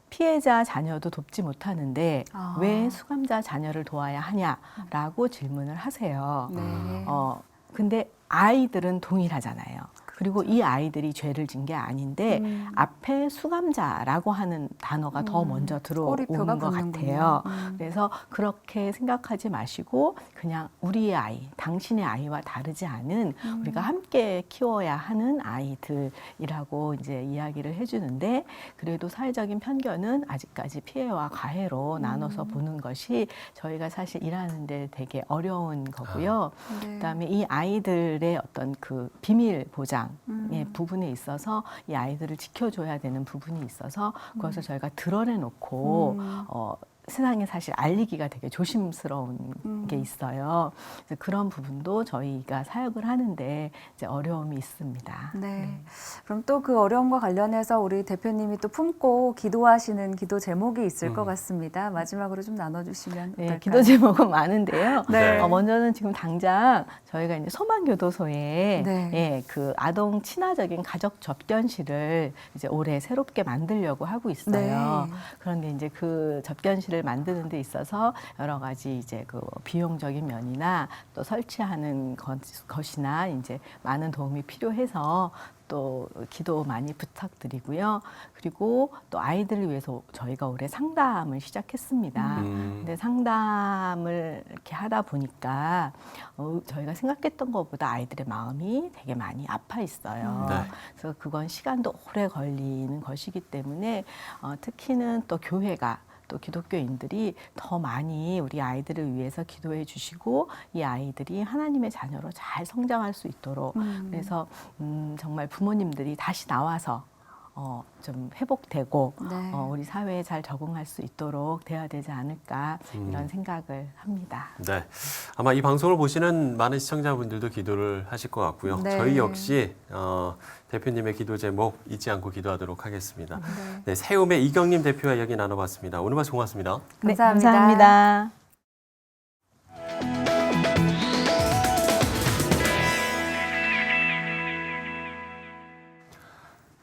[SPEAKER 20] 피해자 자녀도 돕지 못하는데 왜 수감자 자녀를 도와야 하냐라고 질문을 하세요.
[SPEAKER 18] 네.
[SPEAKER 20] 근데 아이들은 동일하잖아요. 그리고 이 아이들이 죄를 진 게 아닌데 앞에 수감자라고 하는 단어가 더 먼저 들어오는 것 같아요. 그래서 그렇게 생각하지 마시고 그냥 우리의 아이, 당신의 아이와 다르지 않은 우리가 함께 키워야 하는 아이들이라고 이제 이야기를 해주는데 그래도 사회적인 편견은 아직까지 피해와 가해로 나눠서 보는 것이 저희가 사실 일하는데 되게 어려운 거고요. 그다음에 이 아이들의 어떤 그 비밀 보장의 부분에 있어서 이 아이들을 지켜줘야 되는 부분이 있어서 그것을 저희가 드러내놓고 세상에 사실 알리기가 되게 조심스러운 게 있어요. 그래서 그런 부분도 저희가 사역을 하는데 이제 어려움이 있습니다.
[SPEAKER 18] 네. 그럼 또 그 어려움과 관련해서 우리 대표님이 또 품고 기도하시는 기도 제목이 있을 것 같습니다. 마지막으로 좀 나눠주시면 어떨까요?
[SPEAKER 20] 네, 기도 제목은 많은데요.
[SPEAKER 18] 네.
[SPEAKER 20] 먼저는 지금 당장 저희가 이제 소망교도소에
[SPEAKER 18] 네.
[SPEAKER 20] 예, 그 아동 친화적인 가족 접견실을 이제 올해 새롭게 만들려고 하고 있어요.
[SPEAKER 18] 네.
[SPEAKER 20] 그런데 이제 그 접견실을 만드는 데 있어서 여러 가지 이제 그 비용적인 면이나 또 설치하는 것이나 이제 많은 도움이 필요해서 또 기도 많이 부탁드리고요. 그리고 또 아이들을 위해서 저희가 올해 상담을 시작했습니다. 근데 상담을 이렇게 하다 보니까 저희가 생각했던 것보다 아이들의 마음이 되게 많이 아파 있어요.
[SPEAKER 2] 네.
[SPEAKER 20] 그래서 그건 시간도 오래 걸리는 것이기 때문에 특히는 또 교회가 또 기독교인들이 더 많이 우리 아이들을 위해서 기도해 주시고 이 아이들이 하나님의 자녀로 잘 성장할 수 있도록 그래서 정말 부모님들이 다시 나와서 좀 회복되고
[SPEAKER 18] 네.
[SPEAKER 20] 우리 사회에 잘 적응할 수 있도록 돼야 되지 않을까 이런 생각을 합니다.
[SPEAKER 2] 네, 아마 이 방송을 보시는 많은 시청자분들도 기도를 하실 것 같고요.
[SPEAKER 18] 네.
[SPEAKER 2] 저희 역시 대표님의 기도 제목 잊지 않고 기도하도록 하겠습니다. 네, 세움의 이경림 대표와 이야기 나눠봤습니다. 오늘 말씀 고맙습니다.
[SPEAKER 20] 네,
[SPEAKER 18] 감사합니다.
[SPEAKER 20] 감사합니다.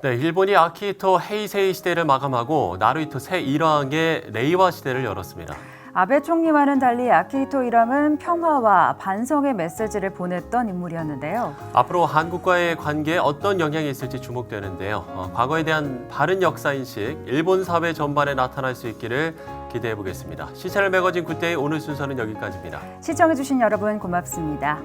[SPEAKER 2] 네, 일본이 아키히토 헤이세이 시대를 마감하고 나루히토 새 일왕의 레이와 시대를 열었습니다.
[SPEAKER 18] 아베 총리와는 달리 아키히토 일왕은 평화와 반성의 메시지를 보냈던 인물이었는데요.
[SPEAKER 2] 앞으로 한국과의 관계에 어떤 영향이 있을지 주목되는데요. 과거에 대한 바른 역사인식, 일본 사회 전반에 나타날 수 있기를 기대해 보겠습니다. 시채널 매거진 굿데이 오늘 순서는 여기까지입니다.
[SPEAKER 18] 시청해주신 여러분 고맙습니다.